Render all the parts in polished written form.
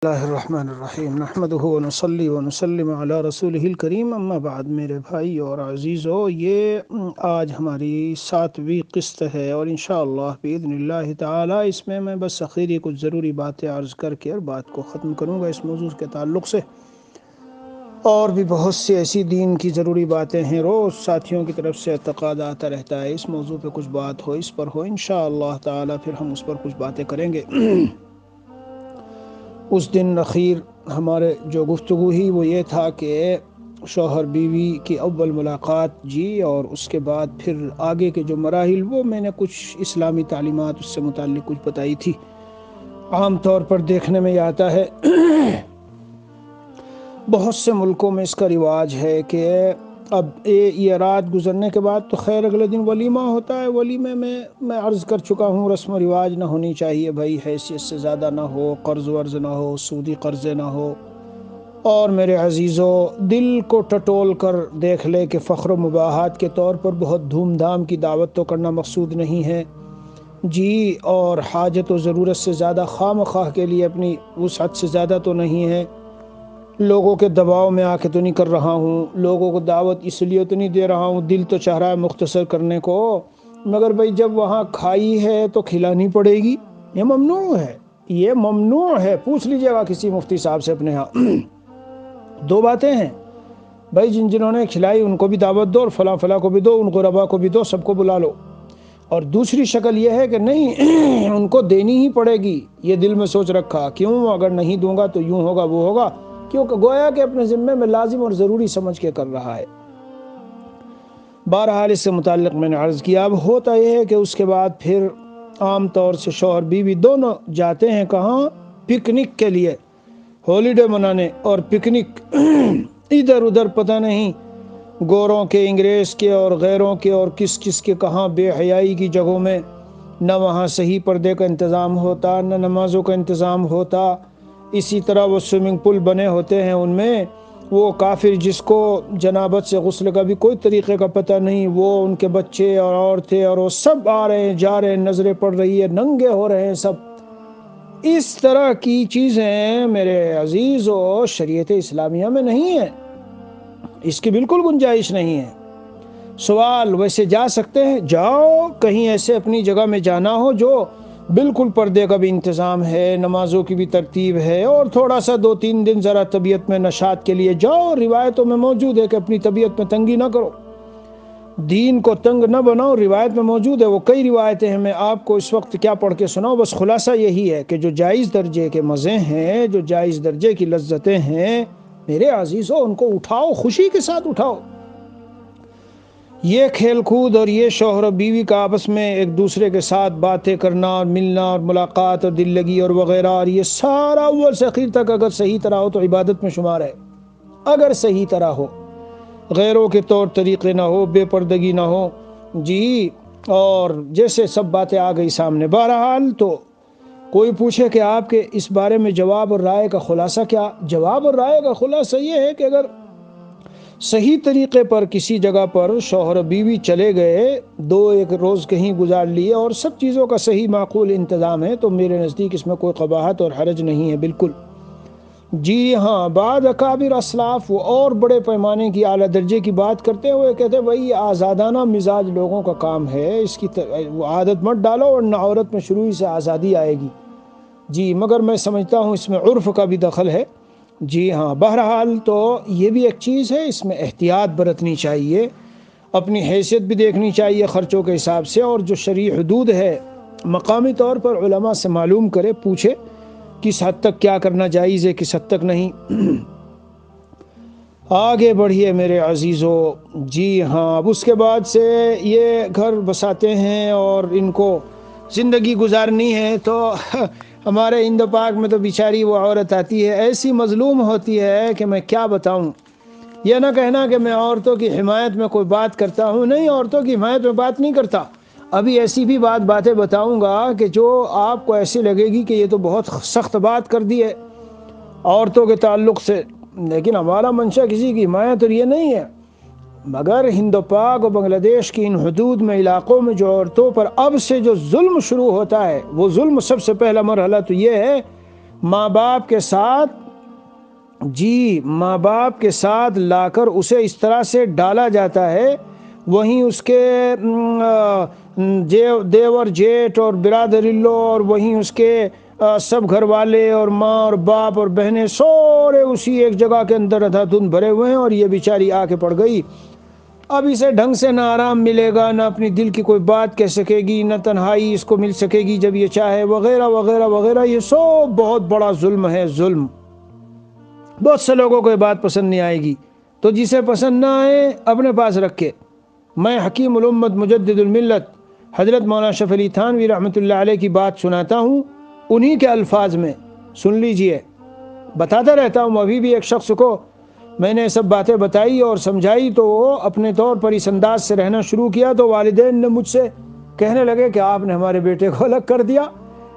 اللہ الرحمن الرحیم نحمدہ ونصلی ونسلم علی رسولہ الکریم اما بعد میرے بھائی اور عزیزو، یہ آج ہماری 7ویں قسط ہے اور انشاءاللہ باذن اللہ تعالی اس میں بس اخیری کچھ ضروری باتیں عرض کر کے اور بات کو ختم کروں گا اس موضوع کے تعلق سے۔ اور بھی بہت سی ایسی دین کی ضروری باتیں ہیں، روز ساتھیوں کی طرف سے اعتقاد آتا رہتا ہے، اس موضوع پہ کچھ بات ہو، اس پر ہو، انشاءاللہ تعالی پھر ہم اس پر کچھ باتیں کریں گے۔ اس دن اخیر ہمارے جو گفتگو ہی وہ یہ تھا کہ شوہر بیوی کی اول ملاقات جی، اور اس کے بعد پھر آگے کے جو مراحل وہ میں نے کچھ اسلامی تعلیمات اس سے متعلق کچھ بتائی تھی۔ عام طور پر دیکھنے میں آتا ہے بہت سے ملکوں میں اس کا رواج ہے کہ اب یہ رات گزرنے کے بعد تو خیر اگلے دن ولیمہ ہوتا ہے۔ ولیمے میں عرض کر چکا ہوں رسم و رواج نہ ہونی چاہیے بھائی، حیثیت سے زیادہ نہ ہو، قرض ورز نہ ہو، سودی قرضے نہ ہو، اور میرے عزیزو دل کو ٹٹول کر دیکھ لے کہ فخر و مباحات کے طور پر بہت دھوم دھام کی دعوت تو کرنا مقصود نہیں ہے جی، اور حاجت و ضرورت سے زیادہ خواہ مخواہ کے لیے اپنی وسعت سے زیادہ تو نہیں ہے، لوگوں کے دباؤ میں آ کے تو نہیں کر رہا ہوں، لوگوں کو دعوت اس لیے تو نہیں دے رہا ہوں، دل تو چاہ رہا ہے مختصر کرنے کو، مگر بھائی جب وہاں کھائی ہے تو کھلانی پڑے گی، یہ ممنوع ہے، یہ ممنوع ہے۔ پوچھ لیجئے گا کسی مفتی صاحب سے اپنے ہاں۔ دو باتیں ہیں بھائی، جنہوں نے کھلائی ان کو بھی دعوت دو اور فلاں فلاں کو بھی دو، ان غربا کو بھی دو، سب کو بلا لو۔ اور دوسری شکل یہ ہے کہ نہیں ان کو دینی ہی پڑے گی، یہ دل میں سوچ رکھا، کیوں اگر نہیں دوں گا تو یوں ہوگا وہ ہوگا، کیونکہ گویا کہ اپنے ذمے میں لازم اور ضروری سمجھ کے کر رہا ہے۔ بہرحال اس سے متعلق میں نے عرض کیا۔ اب ہوتا یہ ہے کہ اس کے بعد پھر عام طور سے شوہر بیوی دونوں جاتے ہیں کہاں؟ پکنک کے لیے، ہالیڈے منانے اور پکنک ادھر ادھر پتہ نہیں گوروں کے، انگریز کے اور غیروں کے اور کس کس کے کہاں بے حیائی کی جگہوں میں، نہ وہاں صحیح پردے کا انتظام ہوتا، نہ نمازوں کا انتظام ہوتا، اسی طرح وہ سوئمنگ پول بنے ہوتے ہیں ان میں، وہ کافر جس کو جنابت سے غسل کا بھی کوئی طریقے کا پتہ نہیں، وہ ان کے بچے اور عورتیں اور وہ سب آ رہے ہیں جا رہے ہیں، نظریں پڑ رہی ہے، ننگے ہو رہے ہیں سب۔ اس طرح کی چیزیں میرے عزیزو شریعت اسلامیہ میں نہیں ہیں، اس کی بالکل گنجائش نہیں ہے۔ سوال ویسے جا سکتے ہیں، جاؤ، کہیں ایسے اپنی جگہ میں جانا ہو جو بالکل پردے کا بھی انتظام ہے، نمازوں کی بھی ترتیب ہے، اور تھوڑا سا 2-3 دن ذرا طبیعت میں نشاط کے لیے جاؤ، روایتوں میں موجود ہے کہ اپنی طبیعت میں تنگی نہ کرو، دین کو تنگ نہ بناؤ، روایت میں موجود ہے، وہ کئی روایتیں ہیں، میں آپ کو اس وقت کیا پڑھ کے سناؤں، بس خلاصہ یہی ہے کہ جو جائز درجے کے مزے ہیں، جو جائز درجے کی لذتیں ہیں میرے عزیزو، ان کو اٹھاؤ، خوشی کے ساتھ اٹھاؤ۔ یہ کھیل کود اور یہ شوہر و بیوی کا آپس میں ایک دوسرے کے ساتھ باتیں کرنا اور ملنا اور ملاقات اور دل لگی اور وغیرہ، اور یہ سارا اول سے آخر تک اگر صحیح طرح ہو تو عبادت میں شمار ہے، اگر صحیح طرح ہو، غیروں کے طور طریقے نہ ہو، بے پردگی نہ ہو جی، اور جیسے سب باتیں آ گئی سامنے۔ بہرحال تو کوئی پوچھے کہ آپ کے اس بارے میں جواب اور رائے کا خلاصہ کیا؟ جواب اور رائے کا خلاصہ یہ ہے کہ اگر صحیح طریقے پر کسی جگہ پر شوہر و بیوی چلے گئے، 2-1 روز کہیں گزار لیے اور سب چیزوں کا صحیح معقول انتظام ہے، تو میرے نزدیک اس میں کوئی قباحت اور حرج نہیں ہے بالکل جی ہاں۔ بعض اکابر اسلاف وہ اور بڑے پیمانے کی اعلیٰ درجے کی بات کرتے ہوئے کہتے ہیں بھائی یہ آزادانہ مزاج لوگوں کا کام ہے، اس کی وہ عادت مت ڈالو اور نہ عورت میں شروع سے آزادی آئے گی جی، مگر میں سمجھتا ہوں اس میں عرف کا بھی دخل ہے جی ہاں۔ بہرحال تو یہ بھی ایک چیز ہے، اس میں احتیاط برتنی چاہیے، اپنی حیثیت بھی دیکھنی چاہیے خرچوں کے حساب سے، اور جو شرعی حدود ہے مقامی طور پر علماء سے معلوم کرے، پوچھے کس حد تک کیا کرنا جائز ہے، کس حد تک نہیں۔ آگے بڑھیے میرے عزیزو جی ہاں۔ اب اس کے بعد سے یہ گھر بساتے ہیں اور ان کو زندگی گزارنی ہے، تو ہمارے ہند پاک میں تو بیچاری وہ عورت آتی ہے ایسی مظلوم ہوتی ہے کہ میں کیا بتاؤں۔ یہ نہ کہنا کہ میں عورتوں کی حمایت میں کوئی بات کرتا ہوں، نہیں، عورتوں کی حمایت میں بات نہیں کرتا، ابھی ایسی بھی باتیں بتاؤں گا کہ جو آپ کو ایسی لگے گی کہ یہ تو بہت سخت بات کر دی ہے عورتوں کے تعلق سے، لیکن ہمارا منشا کسی کی حمایت اور یہ نہیں ہے، مگر ہند پاک اور بنگلہ دیش کی ان حدود میں علاقوں میں جو عورتوں پر اب سے جو ظلم شروع ہوتا ہے، وہ ظلم سب سے پہلا مرحلہ تو یہ ہے ماں باپ کے ساتھ ماں باپ کے ساتھ لا کر اسے اس طرح سے ڈالا جاتا ہے، وہیں اس کے دیور جیٹ اور برادری لو اور وہیں اس کے سب گھر والے اور ماں اور باپ اور بہنیں سورے اسی ایک جگہ کے اندر ادھا دھند بھرے ہوئے ہیں، اور یہ بیچاری آ کے پڑ گئی۔ اب اسے ڈھنگ سے نہ آرام ملے گا، نہ اپنی دل کی کوئی بات کہہ سکے گی، نہ تنہائی اس کو مل سکے گی جب یہ چاہے، وغیرہ وغیرہ وغیرہ۔ یہ سب بہت بڑا ظلم ہے، ظلم۔ بہت سے لوگوں کو یہ بات پسند نہیں آئے گی، تو جسے پسند نہ آئے اپنے پاس رکھے۔ میں حکیم الامت مجدد الملت حضرت مولانا شفیع علی تھانوی رحمۃ اللہ علیہ کی بات سناتا ہوں، انہی کے الفاظ میں سن لیجئے۔ بتاتا رہتا ہوں، ابھی بھی ایک شخص کو میں نے سب باتیں بتائی اور سمجھائی تو وہ اپنے طور پر اس انداز سے رہنا شروع کیا، تو والدین نے مجھ سے کہنے لگے کہ آپ نے ہمارے بیٹے کو الگ کر دیا۔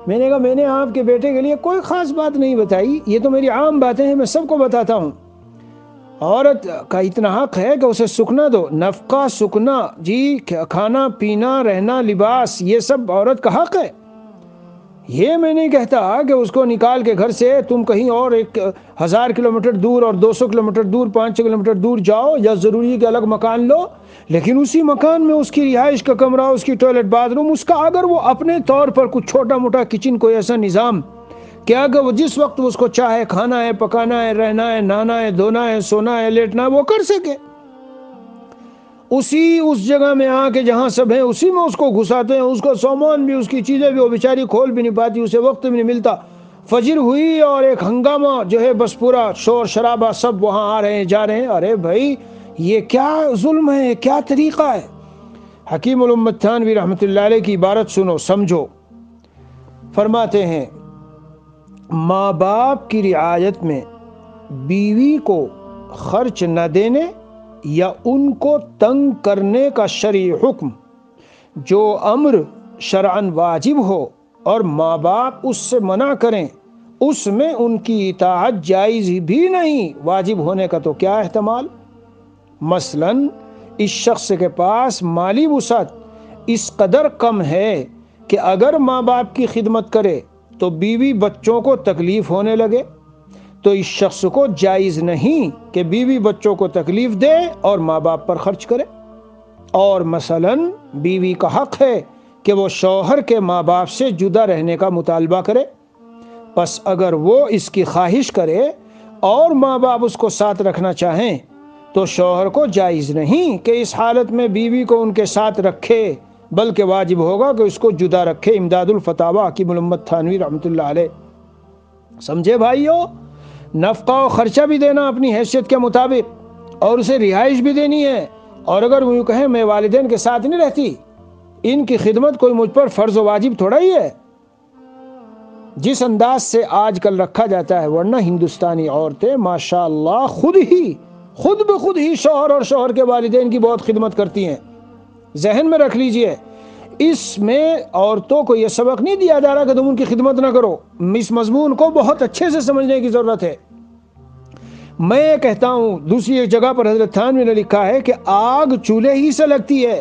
میں نے کہا میں نے آپ کے بیٹے کے لیے کوئی خاص بات نہیں بتائی، یہ تو میری عام باتیں ہیں، میں سب کو بتاتا ہوں۔ عورت کا اتنا حق ہے کہ اسے سکنا دو، نفقہ سکنا، کھانا پینا رہنا لباس، یہ سب عورت کا حق ہے۔ یہ میں نہیں کہتا کہ اس کو نکال کے گھر سے تم کہیں اور 1000 کلومیٹر دور اور 200 کلومیٹر دور 500 کلومیٹر دور جاؤ، یا ضروری ہے کہ الگ مکان لو، لیکن اسی مکان میں اس کی رہائش کا کمرہ، اس کی ٹوائلٹ باتھ روم، اس کا اگر وہ اپنے طور پر کچھ چھوٹا موٹا کچن کوئی ایسا نظام کہ اگر وہ جس وقت اس کو چاہے کھانا ہے، پکانا ہے، رہنا ہے، نہانا ہے، دھونا ہے، سونا ہے، لیٹنا ہے، وہ کر سکے، اس جگہ میں آ کے جہاں سب ہیں اسی میں اس کو گھساتے ہیں، اس کو سامان بھی، اس کی چیزیں بھی، وہ بیچاری کھول بھی نہیں پاتی، اسے وقت بھی نہیں ملتا۔ فجر ہوئی اور ایک ہنگامہ جو ہے، بس پورا شور شرابہ، سب وہاں آ رہے ہیں جا رہے ہیں۔ ارے بھائی یہ کیا ظلم ہے، کیا طریقہ ہے؟ حکیم الامت تھانوی رحمۃ اللہ علیہ کی عبارت سنو، سمجھو۔ فرماتے ہیں ماں باپ کی رعایت میں بیوی کو خرچ نہ دینے یا ان کو تنگ کرنے کا شرعی حکم، جو امر شرعاً واجب ہو اور ماں باپ اس سے منع کریں، اس میں ان کی اطاعت جائز بھی نہیں، واجب ہونے کا تو کیا احتمال۔ مثلاً اس شخص کے پاس مالی وسعت اس قدر کم ہے کہ اگر ماں باپ کی خدمت کرے تو بیوی بچوں کو تکلیف ہونے لگے، تو اس شخص کو جائز نہیں کہ بیوی بچوں کو تکلیف دے اور ماں باپ پر خرچ کرے۔ اور مثلاً بیوی کا حق ہے کہ وہ شوہر کے ماں باپ سے جدا رہنے کا مطالبہ کرے، پس اگر وہ اس کی خواہش کرے اور ماں باپ اس کو ساتھ رکھنا چاہیں تو شوہر کو جائز نہیں کہ اس حالت میں بیوی کو ان کے ساتھ رکھے، بلکہ واجب ہوگا کہ اس کو جدا رکھے۔ امداد الفتاوی حکیم الامت تھانوی رحمۃ اللہ علیہ۔ سمجھے بھائیو، نفقہ و خرچہ بھی دینا اپنی حیثیت کے مطابق، اور اسے رہائش بھی دینی ہے، اور اگر وہ یوں کہیں میں والدین کے ساتھ نہیں رہتی، ان کی خدمت کوئی مجھ پر فرض و واجب تھوڑا ہی ہے، جس انداز سے آج کل رکھا جاتا ہے۔ ورنہ ہندوستانی عورتیں ماشاءاللہ خود بخود ہی شوہر اور شوہر کے والدین کی بہت خدمت کرتی ہیں۔ ذہن میں رکھ لیجئے، اس میں عورتوں کو یہ سبق نہیں دیا جا رہا کہ تم ان کی خدمت نہ کرو، اس مضمون کو بہت اچھے سے سمجھنے کی ضرورت ہے۔ میں کہتا ہوں، دوسری ایک جگہ پر حضرت تھانوی نے لکھا ہے کہ آگ چولہے ہی سے لگتی ہے۔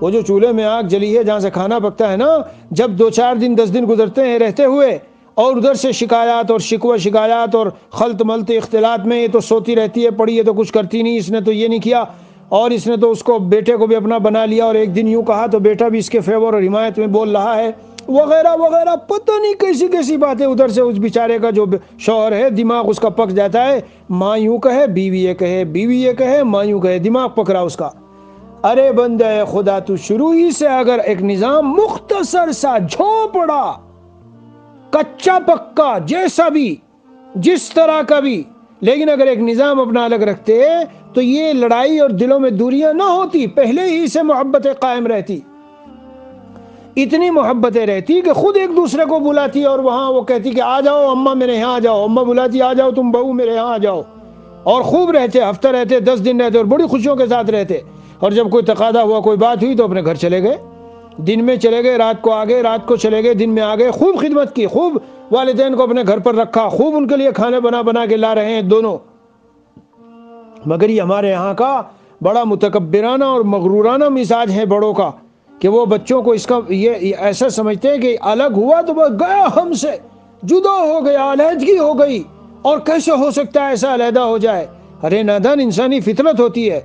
وہ جو چولہے میں آگ جلی ہے جہاں سے کھانا پکتا ہے نا، جب 2-4 دن 10 دن گزرتے ہیں رہتے ہوئے، اور ادھر سے شکایات اور شکوہ شکایات اور خلط ملط اختلاط میں، یہ تو سوتی رہتی ہے، پڑی ہے تو کچھ کرتی نہیں، اس نے تو یہ نہیں کیا، اور اس نے تو اس کو بیٹے کو بھی اپنا بنا لیا، اور ایک دن یوں کہا تو بیٹا بھی اس کے فیور اور حمایت میں بول رہا ہے، وغیرہ وغیرہ، پتہ نہیں کیسی کیسی باتیں۔ ادھر سے اس بیچارے کا جو شوہر ہے دماغ اس کا پک جاتا ہے، ماں یوں کہے بیوی یہ کہے، بیوی یہ کہے ماں یوں کہے، دماغ پک رہا اس کا۔ ارے بندہ خدا، تو شروع ہی سے اگر ایک نظام مختصر سا جھوپڑا، کچا پکا، جیسا بھی، جس طرح کا بھی، لیکن اگر ایک نظام اپنا الگ رکھتے تو یہ لڑائی اور دلوں میں دوریاں نہ ہوتی، پہلے ہی سے محبتیں قائم رہتی، اتنی محبتیں رہتی کہ خود ایک دوسرے کو بلاتی اور وہاں وہ کہتی کہ آ جاؤ اماں میرے یہاں آ جاؤ، اماں بلاتی آ جاؤ تم بہو میرے یہاں آ جاؤ، اور خوب رہتے، ہفتہ رہتے، 10 دن رہتے، اور بڑی خوشیوں کے ساتھ رہتے۔ اور جب کوئی تقاضا ہوا، کوئی بات ہوئی تو اپنے گھر چلے گئے، دن میں چلے گئے، رات کو آ گئے، رات کو چلے گئے، دن میں آ گئے، خوب خدمت کی، خوب والدین کو اپنے گھر پر رکھا، خوب ان کے لیے کھانے بنا کے لا رہے ہیں دونوں۔ مگر یہ ہمارے یہاں کا بڑا متکبرانہ اور مغرورانہ مزاج ہے بڑوں کا، کہ وہ بچوں کو اس کا یہ ایسا سمجھتے ہیں کہ الگ ہوا تو وہ گیا ہم سے، جدا ہو گیا، علیحدگی ہو گئی، اور کیسے ہو سکتا ہے ایسا علیحدہ ہو جائے؟ ارے نادان، انسانی فطرت ہوتی ہے،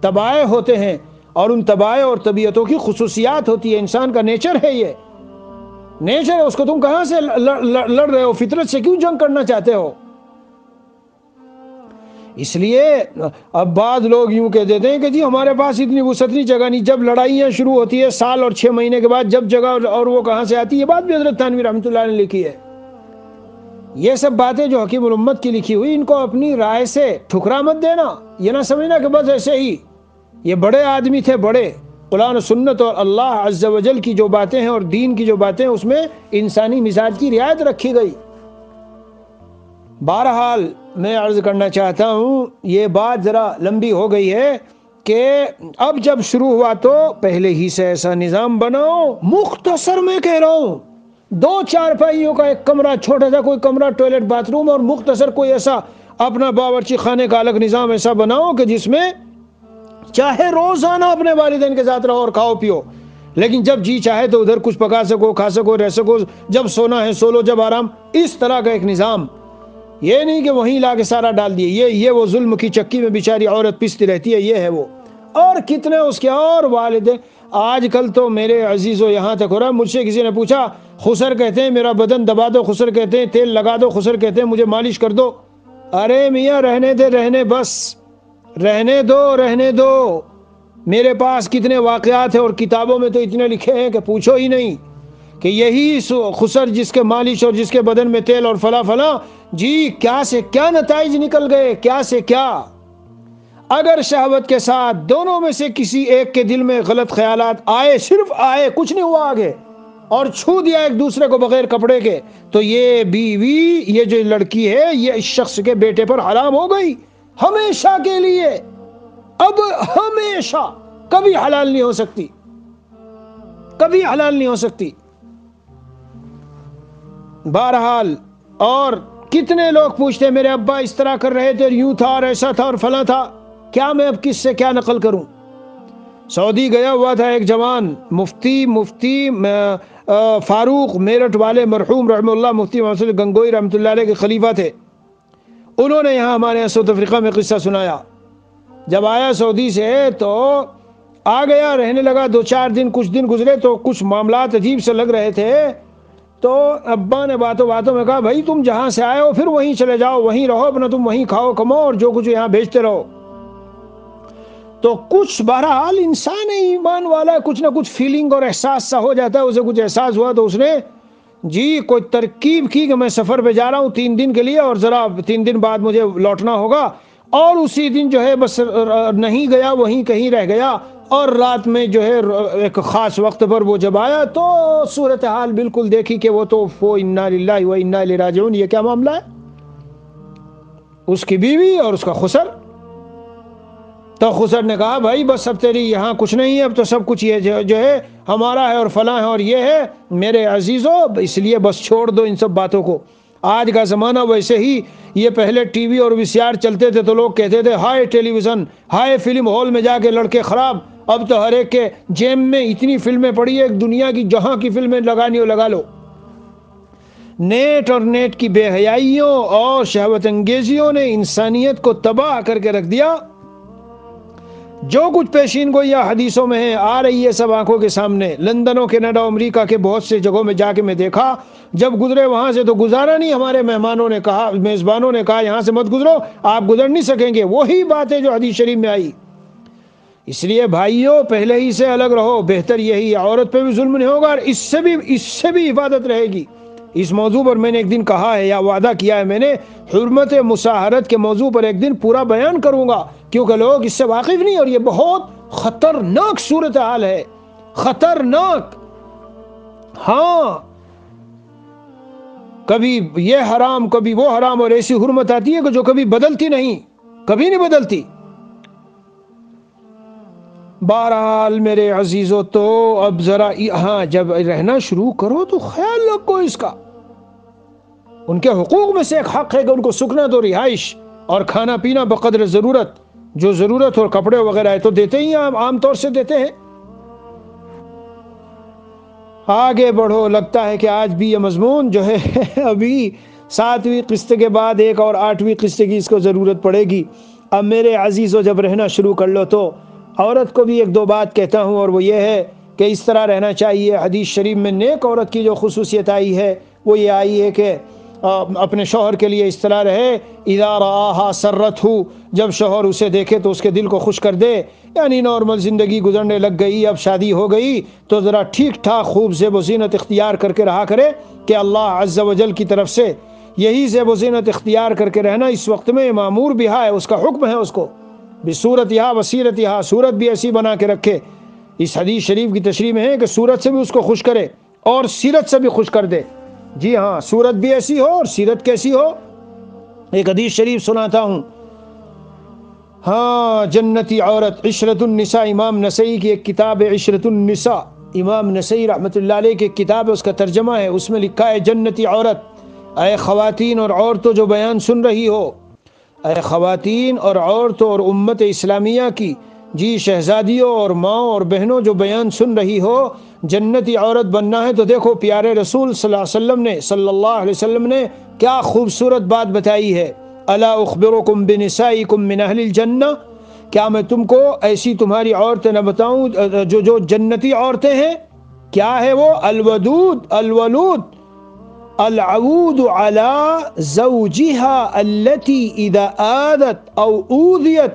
طبائع ہوتے ہیں، اور ان طبائع اور طبیعتوں کی خصوصیات ہوتی ہے، انسان کا نیچر ہے، یہ نیچر ہے، اس کو تم کہاں سے لڑ رہے ہو؟ فطرت سے کیوں جنگ کرنا چاہتے ہو؟ اس لیے اب بعض لوگ یوں کہہ دیتے ہیں کہ جی ہمارے پاس اتنی وسعت نہیں، جگہ نہیں۔ جب لڑائیاں شروع ہوتی ہے سال اور 6 مہینے کے بعد، جب جگہ اور وہ کہاں سے آتی ہے؟ یہ بات بھی حضرت تھانوی رحمۃ اللہ نے لکھی ہے۔ یہ سب باتیں جو حکیم الامت کی لکھی ہوئی، ان کو اپنی رائے سے ٹھکرا مت دینا، یہ نہ سمجھنا کہ بس ایسے ہی۔ یہ بڑے آدمی تھے، بڑے قرآن و سنت اور اللہ عز و جل کی جو باتیں ہیں اور دین کی جو باتیں ہیں، اس میں انسانی مزاج کی رعایت رکھی گئی۔ بہرحال میں عرض کرنا چاہتا ہوں، یہ بات ذرا لمبی ہو گئی ہے کہ اب جب شروع ہوا تو پہلے ہی سے ایسا نظام بناؤ۔ مختصر میں کہہ رہا ہوں، 2 چارپائیوں کا ایک کمرہ، چھوٹا سا کوئی کمرہ، ٹوائلٹ باتھ روم، اور مختصر کوئی ایسا اپنا باورچی خانے کا الگ نظام ایسا بناؤ کہ جس میں چاہے روزانہ اپنے والدین کے ساتھ رہو اور کھاؤ پیو، لیکن جب جی چاہے تو ادھر کچھ پکا سکو، کھا سکو، رہ سکو، جب سونا ہے سو لو، جب آرام، اس طرح کا ایک نظام۔ یہ نہیں کہ وہیں لا کے سارا ڈال دیے، یہ وہ ظلم کی چکی میں بیچاری عورت پستی رہتی ہے، یہ ہے وہ، اور کتنے اس کے اور والدین۔ آج کل تو میرے عزیزو یہاں تک ہو رہا ہے، مجھ سے کسی نے پوچھا، خسر کہتے ہیں میرا بدن دبا دو، خسر کہتے ہیں تیل لگا دو، خسر کہتے ہیں مجھے مالش کر دو۔ ارے میاں رہنے دے، رہنے، بس رہنے دو، رہنے دو۔ میرے پاس کتنے واقعات ہیں اور کتابوں میں تو اتنے لکھے ہیں کہ پوچھو ہی نہیں، کہ یہی خسر جس کے مالش اور جس کے بدن میں تیل اور فلاں فلاں، جی کیا سے کیا نتائج نکل گئے، کیا سے کیا۔ اگر شہوت کے ساتھ دونوں میں سے کسی ایک کے دل میں غلط خیالات آئے، صرف آئے، کچھ نہیں ہوا آگے، اور چھو دیا ایک دوسرے کو بغیر کپڑے کے، تو یہ بیوی، یہ جو لڑکی ہے، یہ اس شخص کے بیٹے پر حرام ہو گئی ہمیشہ کے لیے، اب ہمیشہ، کبھی حلال نہیں ہو سکتی، کبھی حلال نہیں ہو سکتی۔ بہرحال، اور کتنے لوگ پوچھتے ہیں میرے ابا اس طرح کر رہے تھے اور یوں تھا اور ایسا تھا اور فلاں تھا، کیا میں اب کس سے کیا نقل کروں؟ سعودی گیا ہوا تھا ایک جوان، مفتی فاروق میرٹھ والے مرحوم رحم اللہ، مفتی محمد گنگوئی رحمۃ اللہ علیہ کے خلیفہ تھے۔ انہوں نے یہاں ہمارے یہاں ساؤتھ افریقہ میں قصہ سنایا۔ جب آیا سعودی سے تو آ گیا، رہنے لگا، 2-4 دن، کچھ دن گزرے تو کچھ معاملات عجیب سے لگ رہے تھے، تو ابا نے باتوں باتوں میں کہا بھائی تم جہاں سے آئے ہو پھر وہیں چلے جاؤ، وہیں رہو، اپنا تم وہیں کھاؤ کماؤ اور جو کچھ یہاں بھیجتے رہو۔ تو کچھ بہرحال انسان ایمان والا ہے، کچھ نہ کچھ فیلنگ اور احساس سا ہو جاتا ہے، اسے کچھ احساس ہوا تو اس نے جی کوئی ترکیب کی کہ میں سفر پہ جا رہا ہوں 3 دن کے لیے، اور ذرا 3 دن بعد مجھے لوٹنا ہوگا، اور اسی دن جو ہے بس نہیں گیا، وہیں کہیں رہ گیا، اور رات میں جو ہے ایک خاص وقت پر وہ جب آیا تو صورتحال بالکل دیکھی کہ وہ تو انا للہ و انا الیہ راجعون۔ یہ کیا معاملہ ہے؟ اس کی بیوی اور اس کا خسر۔ تو خسر نے کہا بھائی بس اب تیری یہاں کچھ نہیں ہے، اب تو سب کچھ یہ جو ہے ہمارا ہے اور فلاں ہے اور یہ ہے میرے عزیزو، اس لیے بس چھوڑ دو ان سب باتوں کو۔ آج کا زمانہ ویسے ہی، یہ پہلے ٹی وی اور وی-سی-آر چلتے تھے تو لوگ کہتے تھے ہائے ٹیلی ویژن، ہائے فلم ہال میں جا کے لڑکے خراب، اب تو ہر ایک کے جیب میں اتنی فلمیں پڑی ہے، ایک دنیا کی جہاں کی فلمیں لگانی ہو لگا لو۔ نیٹ اور نیٹ کی بے حیائیوں اور شہوت انگیزیوں نے انسانیت کو تباہ کر کے رکھ دیا۔ جو کچھ پیشین گوئی یا حدیثوں میں ہے آ رہی ہے سب آنکھوں کے سامنے۔ لندن و کینیڈا و امریکہ کے بہت سے جگہوں میں جا کے میں دیکھا، جب گزرے وہاں سے تو گزارا نہیں، ہمارے مہمانوں نے کہا، میزبانوں نے کہا یہاں سے مت گزرو، آپ گزر نہیں سکیں گے، وہی باتیں جو حدیث شریف میں آئی۔ اس لیے بھائیوں پہلے ہی سے الگ رہو، بہتر یہی ہے، عورت پہ بھی ظلم نہیں ہوگا اور اس سے بھی حفاظت رہے گی۔ اس موضوع پر میں نے ایک دن کہا ہے یا وعدہ کیا ہے میں نے، حرمت مصاہرت کے موضوع پر ایک دن پورا بیان کروں گا، کیونکہ لوگ اس سے واقف نہیں، اور یہ بہت خطرناک صورتحال ہے، خطرناک۔ ہاں کبھی یہ حرام کبھی وہ حرام، اور ایسی حرمت آتی ہے کہ جو کبھی بدلتی نہیں، کبھی نہیں بدلتی۔ بہرحال میرے عزیزو، تو اب ذرا ہاں جب رہنا شروع کرو تو خیال رکھو اس کا۔ ان کے حقوق میں سے ایک حق ہے کہ ان کو سکنت اور رہائش اور کھانا پینا بقدر ضرورت، جو ضرورت اور کپڑے وغیرہ ہے تو دیتے ہی ہیں، عام طور سے دیتے ہیں۔ آگے بڑھو. لگتا ہے کہ آج بھی یہ مضمون جو ہے ابھی 7ویں قسط کے بعد ایک اور 8ویں قسط کی اس کو ضرورت پڑے گی. اب میرے عزیزو جب رہنا شروع کر لو تو عورت کو بھی ایک دو بات کہتا ہوں، اور وہ یہ ہے کہ اس طرح رہنا چاہیے. حدیث شریف میں نیک عورت کی جو خصوصیت آئی ہے وہ یہ آئی ہے کہ اپنے شوہر کے لیے اس طرح رہے، اذا رآہا سرتہ، جب شوہر اسے دیکھے تو اس کے دل کو خوش کر دے. یعنی نارمل زندگی گزرنے لگ گئی، اب شادی ہو گئی تو ذرا ٹھیک ٹھاک خوب زیب و زینت اختیار کر کے رہا کرے کہ اللہ عز و جل کی طرف سے یہی زیب و زینت اختیار کر کے رہنا اس وقت میں معمور بھی ہے، اس کا حکم ہے. اس کو بصورتہا وسیرتہا، صورت بھی ایسی بنا کے رکھے. اس حدیث شریف کی تشریح میں ہے کہ صورت سے بھی اس کو خوش کرے اور سیرت سے بھی خوش کر دے. جی ہاں، صورت بھی ایسی ہو اور سیرت کیسی ہو. ایک حدیث شریف سناتا ہوں. ہاں، جنتی عورت، عشرت النساء، امام نسائی کی ایک کتاب ہے عشرت النساء، امام نسائی رحمۃ اللہ علیہ کی ایک کتاب ہے، اس کا ترجمہ ہے. اس میں لکھا ہے جنتی عورت. اے خواتین اور عورتوں جو بیان سن رہی ہو، اے خواتین اور عورتوں اور امت اسلامیہ کی جی شہزادیوں اور ماؤں اور بہنوں جو بیان سن رہی ہو، جنتی عورت بننا ہے تو دیکھو پیارے رسول صلی اللہ علیہ وسلم نے کیا خوبصورت بات بتائی ہے. الا اخبرکم بنسائکم من اہل الجنہ، کیا میں تم کو ایسی تمہاری عورتیں نہ بتاؤں جو جنتی عورتیں ہیں. کیا ہے وہ؟ الودود، الولود، العود على زوجها التي اذا آذت او اوذیت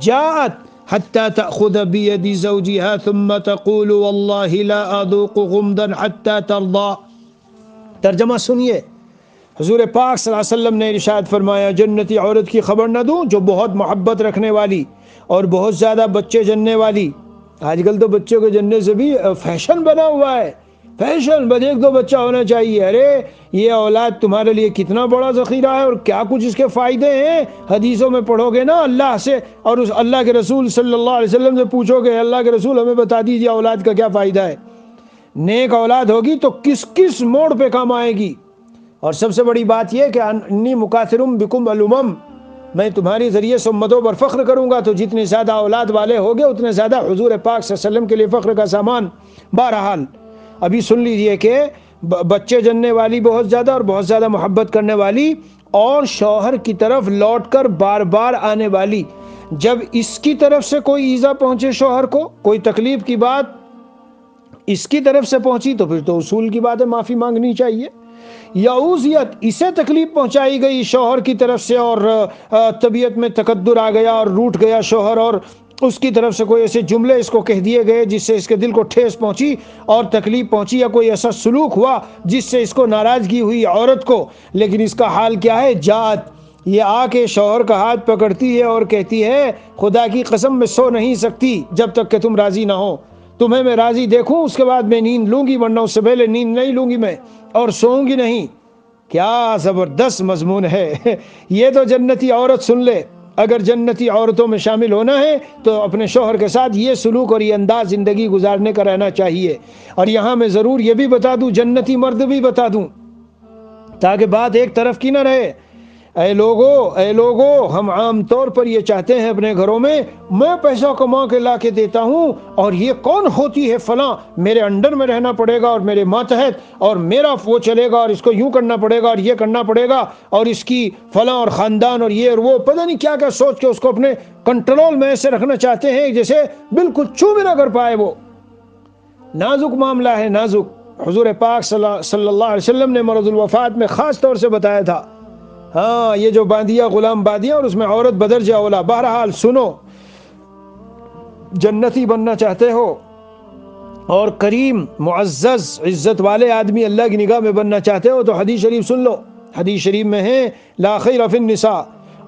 جاءت حتى تأخذ بيد زوجها ثم تقول والله لا أذوق غمدا حتى ترضى. ترجمہ سنیے. حضور پاک صلی اللہ علیہ وسلم نے ارشاد فرمایا جنتی عورت کی خبر نہ دوں جو بہت محبت رکھنے والی اور بہت زیادہ بچے جننے والی. آج کل تو بچوں کے جننے سے بھی فیشن بنا ہوا ہے. فیشن، بس ایک دو بچہ ہونا چاہیے. ارے یہ اولاد تمہارے لیے کتنا بڑا ذخیرہ ہے اور کیا کچھ اس کے فائدے ہیں. حدیثوں میں پڑھو گے نا اللہ سے اور اس اللہ کے رسول صلی اللہ علیہ وسلم سے پوچھو گے اللہ کے رسول ہمیں بتا دیجیے اولاد کا کیا فائدہ ہے. نیک اولاد ہوگی تو کس کس موڑ پہ کام آئے گی. اور سب سے بڑی بات یہ کہ انی مکاثرم بکم الامم، میں تمہاری ذریعے سے امتوں پر فخر کروں گا. تو جتنے زیادہ اولاد والے ہوگے اتنے زیادہ حضور پاک صلی اللہ علیہ وسلم کے لیے فخر کا سامان. بہرحال ابھی سن لیجئے کہ بچے جننے والی بہت زیادہ اور بہت زیادہ محبت کرنے والی اور شوہر کی طرف لوٹ کر بار بار آنے والی. جب اس کی طرف سے کوئی ایذا پہنچے شوہر کو، کوئی تکلیف کی بات اس کی طرف سے پہنچی تو پھر تو اصول کی بات ہے معافی مانگنی چاہیے. یا اوذیت، اسے تکلیف پہنچائی گئی شوہر کی طرف سے اور طبیعت میں تکدر آ گیا اور روٹ گیا شوہر اور اس کی طرف سے کوئی ایسے جملے اس کو کہہ دیے گئے جس سے اس کے دل کو ٹھیس پہنچی اور تکلیف پہنچی، یا کوئی ایسا سلوک ہوا جس سے اس کو ناراضگی ہوئی عورت کو. لیکن اس کا حال کیا ہے؟ جات، یہ آ کے شوہر کا ہاتھ پکڑتی ہے اور کہتی ہے خدا کی قسم میں سو نہیں سکتی جب تک کہ تم راضی نہ ہو. تمہیں میں راضی دیکھوں اس کے بعد میں نیند لوں گی، ورنہ اس سے پہلے نیند نہیں لوں گی میں اور سوؤں گی نہیں. کیا زبردست مضمون ہے. یہ تو جنتی عورت سن لے. اگر جنتی عورتوں میں شامل ہونا ہے تو اپنے شوہر کے ساتھ یہ سلوک اور یہ انداز زندگی گزارنے کا رہنا چاہیے. اور یہاں میں ضرور یہ بھی بتا دوں، جنتی مرد بھی بتا دوں تاکہ بات ایک طرف کی نہ رہے. اے لوگو، ہم عام طور پر یہ چاہتے ہیں اپنے گھروں میں پیسہ کما کے لا کے دیتا ہوں اور یہ کون ہوتی ہے فلاں، میرے انڈر میں رہنا پڑے گا اور میرے ماتحت اور میرا وہ چلے گا اور اس کو یوں کرنا پڑے گا اور یہ کرنا پڑے گا اور اس کی فلاں اور خاندان اور یہ اور وہ پتہ نہیں کیا کیا سوچ کے اس کو اپنے کنٹرول میں ایسے رکھنا چاہتے ہیں جیسے بالکل چھو بھی نہ کر پائے. وہ نازک معاملہ ہے، نازک. حضور پاک صلی اللہ علیہ وسلم نے مرض الوفات میں خاص طور سے بتایا تھا. ہاں، یہ جو باندیا غلام بادیاں اور اس میں عورت بدرجہ اولا. بہرحال سنو، جنتی بننا چاہتے ہو اور کریم معزز عزت والے آدمی اللہ کی نگاہ میں بننا چاہتے ہو تو حدیث شریف سن لو. حدیث شریف میں ہے لا خیر فی النساء،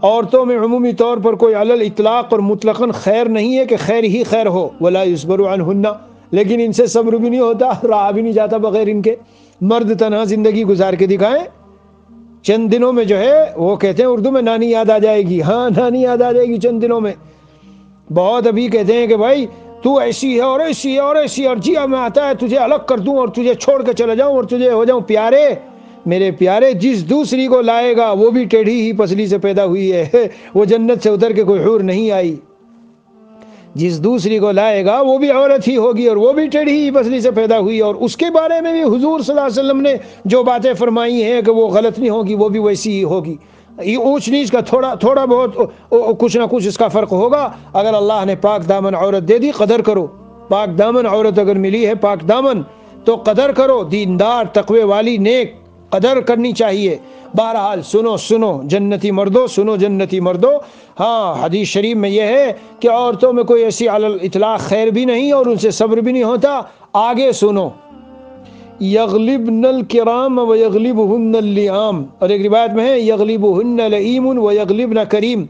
عورتوں میں عمومی طور پر کوئی علی الاطلاق اور مطلقاً خیر نہیں ہے کہ خیر ہی خیر ہو. ولا یصبر عنہن، لیکن ان سے صبر بھی نہیں ہوتا، رہا بھی نہیں جاتا بغیر ان کے. مرد تنہا زندگی گزار کے دکھائیں، چند دنوں میں جو ہے وہ کہتے ہیں اردو میں نانی یاد آ جائے گی. ہاں، نانی یاد آ جائے گی چند دنوں میں. بہت ابھی کہتے ہیں کہ بھائی تو ایسی ہے اور ایسی ہے اور ایسی، اور جی میں آتا ہے تجھے الگ کر دوں اور تجھے چھوڑ کے چلا جاؤں اور تجھے ہو جاؤں. پیارے میرے پیارے، جس دوسری کو لائے گا وہ بھی ٹیڑھی ہی پسلی سے پیدا ہوئی ہے، وہ جنت سے اتر کے کوئی حور نہیں آئی. جس دوسری کو لائے گا وہ بھی عورت ہی ہوگی اور وہ بھی ٹیڑھی پسلی سے پیدا ہوئی، اور اس کے بارے میں بھی حضور صلی اللہ علیہ وسلم نے جو باتیں فرمائی ہیں کہ وہ غلط نہیں ہوگی، وہ بھی ویسی ہی ہوگی۔ یہ اونچ نیچ کا تھوڑا بہت کچھ نہ کچھ اس کا فرق ہوگا۔ اگر اللہ نے پاک دامن عورت دے دی، قدر کرو۔ پاک دامن عورت اگر ملی ہے، پاک دامن، تو قدر کرو، دیندار تقوی والی نیک، قدر کرنی چاہیے۔ بہرحال سنو جنتی مردوں، سنو جنتی مردوں، ہاں حدیث شریف میں یہ ہے کہ عورتوں میں کوئی ایسی علی الاطلاق خیر بھی نہیں اور ان سے صبر بھی نہیں ہوتا۔ آگے سنو، یغلبن الکرام ویغلبہن اللئام، اور ایک روایت میں ہے یغلبہن لئیم ویغلبن کریم۔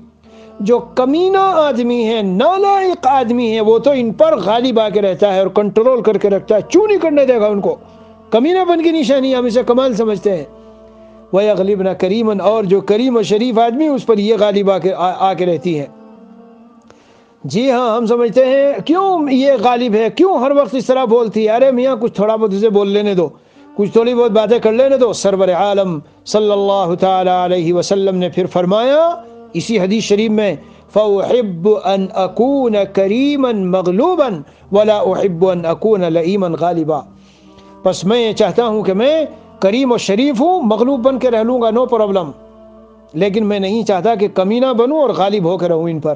جو کمینہ آدمی ہے، نالائق آدمی ہے، وہ تو ان پر غالب آ کے رہتا ہے اور کنٹرول کر کے رکھتا ہے، چوں نہیں کرنے دے گا ان کو۔ کمینہ بن کی نشانی ہم اسے کمال سمجھتے ہیں۔ وَيَغْلِبْنَ كَرِيمًا، اور جو کریم و شریف آدمی اس پر یہ غالب آ کے رہتی ہے۔ جی ہاں، ہم سمجھتے ہیں کیوں یہ غالب ہے، کیوں ہر وقت اس طرح بولتی ہے؟ ارے میاں کچھ تھوڑا بہت اسے بول لینے دو، کچھ تھوڑی بہت باتیں کر لینے دو۔ سرور عالم صلی اللہ تعالی علیہ وسلم نے پھر فرمایا اسی حدیث شریف میں، فَأُحِبُّ أَنْ أَكُونَ كَرِيمًا مَغْلُوبًا وَلَا أُحِبُّ أَنْ أَكُونَ لَئِيمًا غَالِبًا۔ پس میں یہ چاہتا ہوں کہ میں کریم و شریف ہوں، مغلوب بن کے رہ لوں گا، نو پرابلم، لیکن میں نہیں چاہتا کہ کمینہ بنوں اور غالب ہو کے رہوں ان پر۔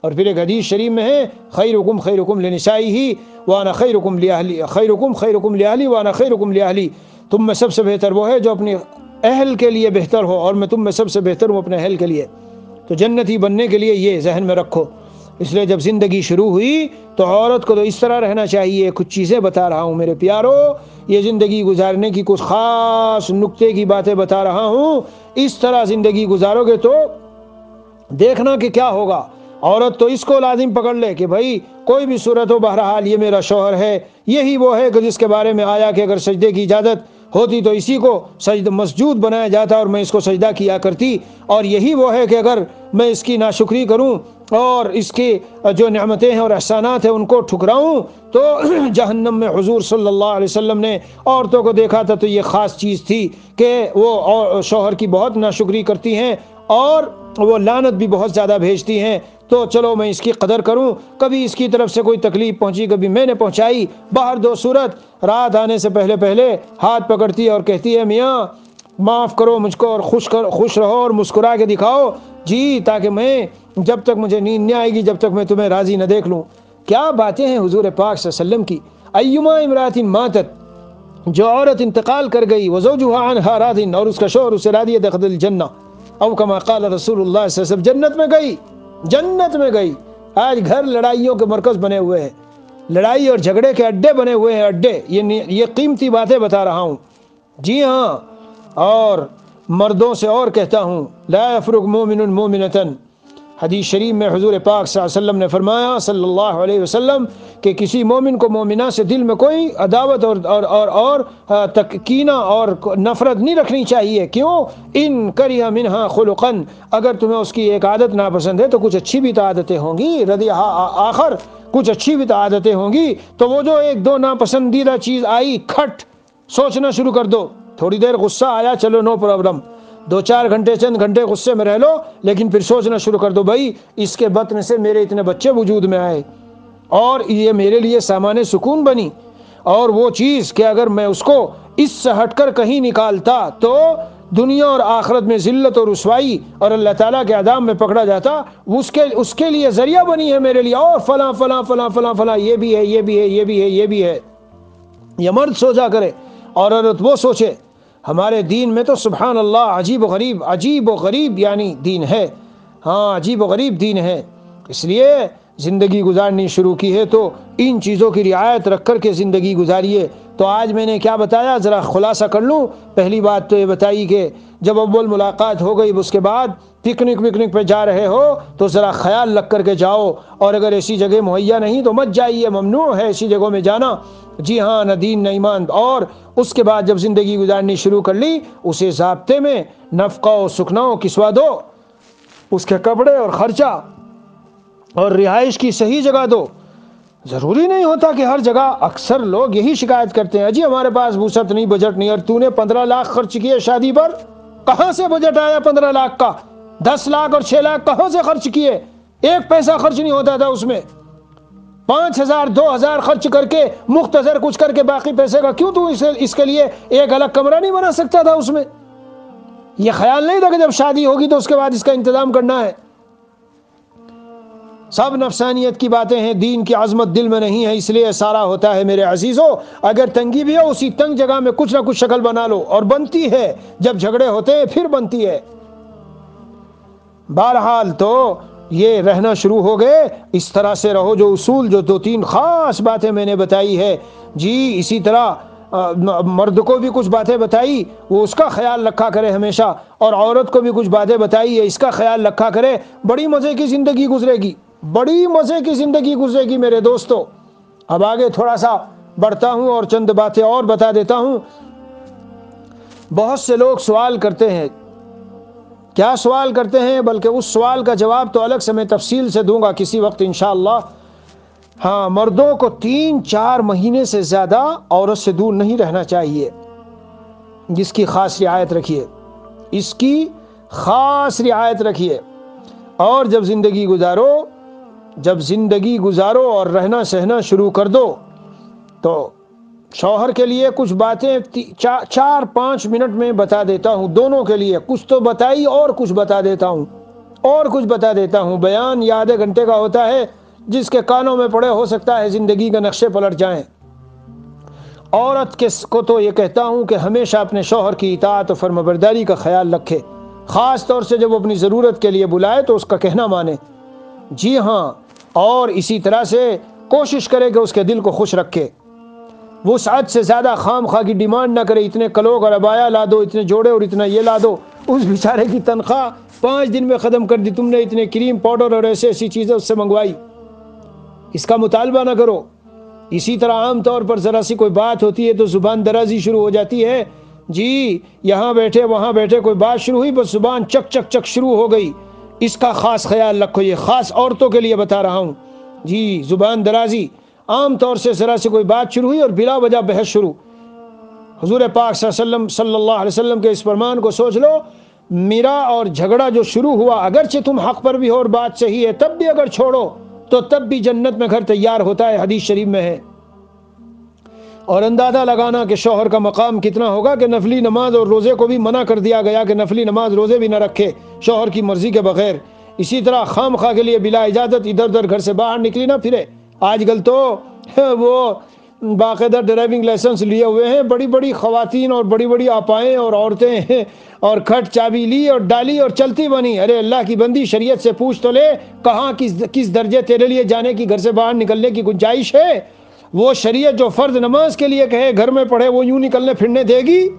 اور پھر ایک حدیث شریف میں ہے، خیرکم خیرکم لنسائہ وانا خیرکم لأہلی، خیرکم خیرکم لأہلی وانا خیرکم لأہلی۔ تم میں سب سے بہتر وہ ہے جو اپنی اہل کے لیے بہتر ہو، اور میں تم میں سب سے بہتر ہوں اپنے اہل کے لیے۔ تو جنتی بننے کے لیے یہ ذہن میں رکھو۔ اس لیے جب زندگی شروع ہوئی تو عورت کو تو اس طرح رہنا چاہیے۔ کچھ چیزیں بتا رہا ہوں میرے پیارو، یہ زندگی گزارنے کی کچھ خاص نکتے کی باتیں بتا رہا ہوں۔ اس طرح زندگی گزارو گے تو دیکھنا کہ کیا ہوگا۔ عورت تو اس کو لازم پکڑ لے کہ بھائی کوئی بھی صورت ہو، بہرحال یہ میرا شوہر ہے، یہی وہ ہے کہ جس کے بارے میں آیا کہ اگر سجدے کی اجازت ہوتی تو اسی کو سجدہ مسجود بنایا جاتا اور میں اس کو سجدہ کیا کرتی، اور یہی وہ ہے کہ اگر میں اس کی ناشکری کروں اور اس کی جو نعمتیں ہیں اور احسانات ہیں ان کو ٹھکراؤں تو جہنم میں۔ حضور صلی اللہ علیہ وسلم نے عورتوں کو دیکھا تھا تو یہ خاص چیز تھی کہ وہ شوہر کی بہت ناشکری کرتی ہیں اور وہ لعنت بھی بہت زیادہ بھیجتی ہیں۔ تو چلو میں اس کی قدر کروں، کبھی اس کی طرف سے کوئی تکلیف پہنچی، کبھی میں نے پہنچائی، باہر دو صورت رات آنے سے پہلے ہاتھ پکڑتی ہے اور کہتی ہے میاں معاف کرو مجھ کو اور خوش رہو اور مسکرا کے دکھاؤ جی، تاکہ میں جب تک مجھے نیند نہیں آئے گی جب تک میں تمہیں راضی نہ دیکھ لوں۔ کیا باتیں ہیں حضور پاک صلی اللہ علیہ وسلم کی۔ ایما امرات ماتت، جو عورت انتقال کر گئی، وزوجها عنها راض، اور اس کا شوہر اسے راضی ہے، دخل الجنہ، او کما قال رسول اللہ صلی اللہ علیہ وسلم، جنت میں گئی، جنت میں گئی۔ آج گھر لڑائیوں کے مرکز بنے ہوئے ہیں، لڑائی اور جھگڑے کے اڈے بنے ہوئے ہیں، اڈے۔ یہ قیمتی باتیں بتا رہا ہوں۔ جی ہاں، اور مردوں سے اور کہتا ہوں، لا یفرق مومن مومنۃ، حدیث شریف میں حضور پاک صلی اللہ علیہ وسلم نے فرمایا صلی اللہ علیہ وسلم کہ کسی مومن کو مومنہ سے دل میں کوئی عداوت اور کینہ اور نفرت نہیں رکھنی چاہیے۔ کیوں؟ ان کرہ منہا خلقا، اگر تمہیں اس کی ایک عادت ناپسند ہے تو کچھ اچھی بھی تو عادتیں ہوں گی، رضیہا آخر، کچھ اچھی بھی تو عادتیں ہوں گی۔ تو وہ جو ایک دو ناپسندیدہ چیز آئی، کھٹ سوچنا شروع کر دو۔ تھوڑی دیر غصہ آیا، چلو نو پرابلم، دو چار گھنٹے چند گھنٹے غصے میں رہ لو، لیکن پھر سوچنا شروع کر دو، بھائی اس کے بطن سے میرے اتنے بچے وجود میں آئے اور یہ میرے لیے سامان سکون بنی، اور وہ چیز کہ اگر میں اس کو اس سے ہٹ کر کہیں نکالتا تو دنیا اور آخرت میں ذلت اور رسوائی اور اللہ تعالیٰ کے عذاب میں پکڑا جاتا، اس کے لیے ذریعہ بنی ہے میرے لیے، اور فلاں فلاں فلاں فلاں فلاں، یہ بھی ہے، یہ بھی ہے، یہ بھی ہے، یہ بھی ہے۔ یہ مرد سوچا کرے اور عورت وہ سوچے۔ ہمارے دین میں تو سبحان اللہ عجیب و غریب یعنی دین ہے، ہاں عجیب و غریب دین ہے۔ اس لیے زندگی گزارنی شروع کی ہے تو ان چیزوں کی رعایت رکھ کر کے زندگی گزاریے۔ تو آج میں نے کیا بتایا، ذرا خلاصہ کر لوں۔ پہلی بات تو یہ بتائی کہ جب اول ملاقات ہو گئی، اس کے بعد پکنک پہ جا رہے ہو تو ذرا خیال رکھ کر کے جاؤ، اور اگر ایسی جگہ مہیا نہیں تو مت جائیے، ممنوع ہے ایسی جگہوں میں جانا۔ جی ہاں، نہ دین نہ ایمان۔ اور اس کے بعد جب زندگی گزارنی شروع کر لی، اسے ضابطے میں نفقہ و سکنا و کسوہ دو، اس کے کپڑے اور خرچہ اور رہائش کی صحیح جگہ دو۔ ضروری نہیں ہوتا کہ ہر جگہ، اکثر لوگ یہی شکایت کرتے ہیں، جی ہمارے پاس وسعت نہیں، بجٹ نہیں، اور تو نے 15 لاکھ خرچ کیے شادی پر، کہاں سے بجٹ آیا 15 لاکھ کا؟ 10 لاکھ اور 6 لاکھ کہاں سے خرچ کیے؟ ایک پیسہ خرچ نہیں ہوتا تھا اس میں۔ 5,000 2,000 خرچ کر کے مختصر کچھ کر کے باقی پیسے کا کیوں تو اس کے لیے ایک الگ کمرہ نہیں بنا سکتا تھا؟ اس میں یہ خیال نہیں تھا کہ جب شادی ہوگی تو اس کے بعد اس کا انتظام کرنا ہے؟ سب نفسانیت کی باتیں ہیں، دین کی عظمت دل میں نہیں ہے، اس لیے سارا ہوتا ہے میرے عزیزوں۔ اگر تنگی بھی ہو اسی تنگ جگہ میں کچھ نہ کچھ شکل بنا لو، اور بنتی ہے جب جھگڑے ہوتے ہیں پھر بنتی ہے۔ بہرحال تو یہ رہنا شروع ہو گئے، اس طرح سے رہو، جو اصول جو 2-3 خاص باتیں میں نے بتائی ہے جی، اسی طرح مرد کو بھی کچھ باتیں بتائی، وہ اس کا خیال رکھا کرے ہمیشہ، اور عورت کو بھی کچھ باتیں بتائی ہے، اس کا خیال رکھا کرے، بڑی مزے کی زندگی گزرے گی، بڑی مزے کی زندگی گزرے گی میرے دوستو۔ اب آگے تھوڑا سا بڑھتا ہوں اور چند باتیں اور بتا دیتا ہوں۔ بہت سے لوگ سوال کرتے ہیں، کیا سوال کرتے ہیں، بلکہ اس سوال کا جواب تو الگ سے میں تفصیل سے دوں گا کسی وقت انشاءاللہ۔ ہاں، مردوں کو 3-4 مہینے سے زیادہ عورت سے دور نہیں رہنا چاہیے، جس کی خاص رعایت رکھیے، اس کی خاص رعایت رکھیے۔ اور جب زندگی گزارو اور رہنا سہنا شروع کر دو تو شوہر کے لیے کچھ باتیں 4-5 منٹ میں بتا دیتا ہوں، دونوں کے لیے کچھ تو بتائی اور کچھ بتا دیتا ہوں، بیان یا آدھے گھنٹے کا ہوتا ہے، جس کے کانوں میں پڑے ہو سکتا ہے زندگی کے نقشے پلٹ جائیں۔ عورت کو تو یہ کہتا ہوں کہ ہمیشہ اپنے شوہر کی اطاعت و فرمانبرداری کا خیال رکھے، خاص طور سے جب وہ اپنی ضرورت کے لیے بلائے تو اس کا کہنا مانے، جی ہاں، اور اسی طرح سے کوشش کرے کہ اس کے دل کو خوش رکھے، وسعت سے زیادہ خام خواہ کی ڈیمانڈ نہ کرے، اتنے کلوگ اور عبایا لا دو، اتنے جوڑے اور اتنا یہ لا دو، اس بیچارے کی تنخواہ 5 دن میں ختم کر دی تم نے، اتنے کریم پاؤڈر اور ایسی چیزیں اس سے منگوائی، اس کا مطالبہ نہ کرو۔ اسی طرح عام طور پر ذرا سی کوئی بات ہوتی ہے تو زبان درازی شروع ہو جاتی ہے، جی یہاں بیٹھے وہاں بیٹھے کوئی بات شروع ہوئی بس زبان چک چک چک شروع ہو گئی، اس کا خاص خیال رکھو، یہ خاص عورتوں کے لیے بتا رہا ہوں، جی زبان درازی، عام طور سے ذرا سے کوئی بات شروع ہوئی اور بلا وجہ بحث شروع۔ حضور پاک صلی اللہ علیہ وسلم کے اس فرمان کو سوچ لو، میرا اور جھگڑا جو شروع ہوا، اگرچہ تم حق پر بھی ہو اور بات صحیح ہے، تب بھی اگر چھوڑو تو تب بھی جنت میں گھر تیار ہوتا ہے، حدیث شریف میں ہے۔ اور اندازہ لگانا کہ شوہر کا مقام کتنا ہوگا کہ نفلی نماز اور روزے کو بھی منع کر دیا گیا کہ نفلی نماز روزے بھی نہ رکھے شوہر کی مرضی کے بغیر۔ اسی طرح خام خواہ کے لیے بلا اجازت ادھر ادھر گھر سے باہر نکلی نہ پھرے۔ آج کل تو وہ باقاعدہ ڈرائیونگ لائسنس لیے ہوئے ہیں بڑی بڑی خواتین اور بڑی بڑی آپائیں اور عورتیں، اور کھٹ چابی لی اور ڈالی اور چلتی بنی۔ ارے اللہ کی بندی، شریعت سے پوچھ تو لے، کہاں کس درجے تیرے لیے جانے کی، گھر سے باہر نکلنے کی گنجائش ہے؟ وہ شریعت جو فرض نماز کے لیے کہے گھر میں پڑھے، وہ یوں نکلنے پھرنے دے گی؟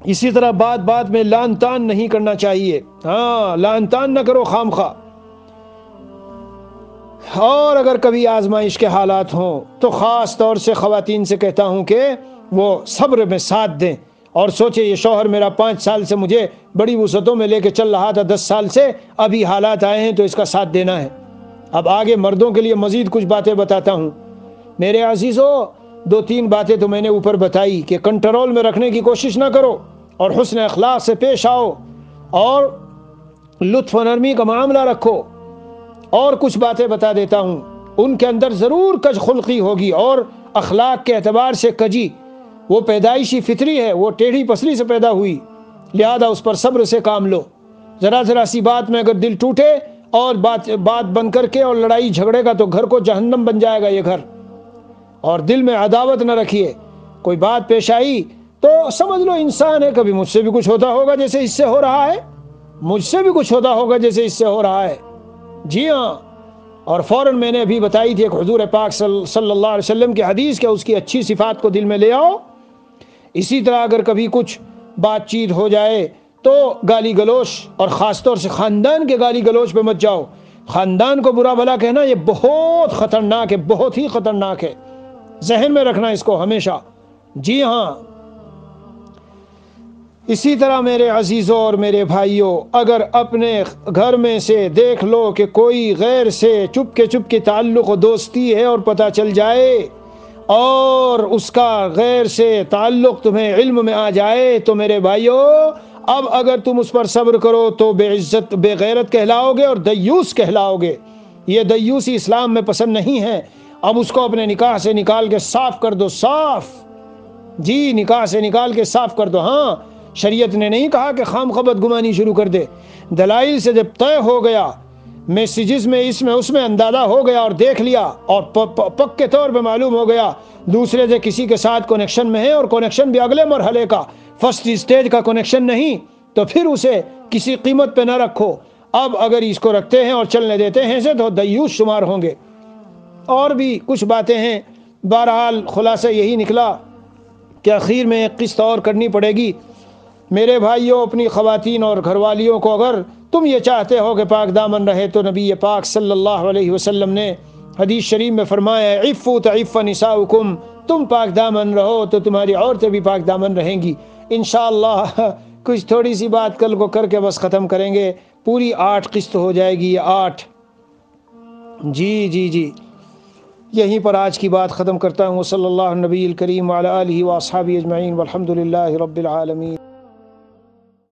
اسی طرح بات بات میں لان تان نہیں کرنا چاہیے، ہاں لان تان نہ کرو خام خواہ۔ اور اگر کبھی آزمائش کے حالات ہوں تو خاص طور سے خواتین سے کہتا ہوں کہ وہ صبر میں ساتھ دیں، اور سوچے یہ شوہر میرا 5 سال سے مجھے بڑی وسعتوں میں لے کے چل رہا تھا، 10 سال سے ابھی حالات آئے ہیں تو اس کا ساتھ دینا ہے۔ اب آگے مردوں کے لیے مزید کچھ باتیں بتاتا ہوں میرے عزیزو۔ 2-3 باتیں تو میں نے اوپر بتائی کہ کنٹرول میں رکھنے کی کوشش نہ کرو اور حسن اخلاق سے پیش آؤ اور لطف و نرمی کا معاملہ رکھو۔ اور کچھ باتیں بتا دیتا ہوں، ان کے اندر ضرور کج خلقی ہوگی اور اخلاق کے اعتبار سے کجی، وہ پیدائشی فطری ہے، وہ ٹیڑھی پسلی سے پیدا ہوئی، لہذا اس پر صبر سے کام لو۔ ذرا سی بات میں اگر دل ٹوٹے اور بات بن کر کے اور لڑائی جھگڑے گا تو گھر کو جہنم بن جائے گا یہ گھر۔ اور دل میں عداوت نہ رکھیے، کوئی بات پیش آئی تو سمجھ لو انسان ہے، کبھی مجھ سے بھی کچھ ہوتا ہوگا جیسے اس سے ہو رہا ہے، مجھ سے بھی کچھ ہوتا ہوگا جیسے اس سے ہو رہا ہے، جی ہاں۔ اور فوراً میں نے ابھی بتائی تھی ایک حضور پاک صلی اللہ علیہ وسلم کی حدیث کہ اس کی اچھی صفات کو دل میں لے آؤ۔ اسی طرح اگر کبھی کچھ بات چیت ہو جائے تو گالی گلوچ، اور خاص طور سے خاندان کے گالی گلوچ پہ مت جاؤ۔ خاندان کو برا بھلا کہنا یہ بہت خطرناک ہے، بہت ہی خطرناک ہے، ذہن میں رکھنا اس کو ہمیشہ، جی ہاں۔ اسی طرح میرے عزیزوں اور میرے بھائیوں، اگر اپنے گھر میں سے دیکھ لو کہ کوئی غیر سے چپ کے تعلق و دوستی ہے اور پتہ چل جائے اور اس کا غیر سے تعلق تمہیں علم میں آ جائے تو میرے بھائیوں، اب اگر تم اس پر صبر کرو تو بے عزت بے غیرت کہلاؤ گے اور دیوس کہلاؤ گے۔ یہ دیوسی اسلام میں پسند نہیں ہے، اب اس کو اپنے نکاح سے نکال کے صاف کر دو، صاف، جی نکاح سے نکال کے صاف کر دو۔ ہاں شریعت نے نہیں کہا کہ خام خبت گمانی شروع کر دے، دلائل سے جب طے ہو گیا، میسیجز میں اس میں اس میں اندازہ ہو گیا اور دیکھ لیا اور پکے طور پہ معلوم ہو گیا دوسرے سے کسی کے ساتھ کنیکشن میں ہے اور کنیکشن بھی اگلے مرحلے کا، فرسٹ اسٹیج کا کنیکشن نہیں، تو پھر اسے کسی قیمت پہ نہ رکھو۔ اب اگر اس کو رکھتے ہیں اور چلنے دیتے ہیں سے تو دیوس شمار ہوں گے۔ اور بھی کچھ باتیں ہیں، بہرحال خلاصہ یہی نکلا کہ اخیر میں ایک قسط اور کرنی پڑے گی۔ میرے بھائیوں، اپنی خواتین اور گھر والیوں کو اگر تم یہ چاہتے ہو کہ پاک دامن رہے تو نبی پاک صلی اللہ علیہ وسلم نے حدیث شریف میں فرمایا عفوا تعف نساؤکم، تم پاک دامن رہو تو تمہاری عورتیں بھی پاک دامن رہیں گی انشاءاللہ۔ کچھ تھوڑی سی بات کل کو کر کے بس ختم کریں گے، پوری 8 قسط ہو جائے گی، یہ 8۔ جی یہیں پر آج کی بات ختم کرتا ہوں۔ صلی اللہ نبی الکریم وعلی آلہ واصحابہ اجمعین والحمد للہ رب العالمین۔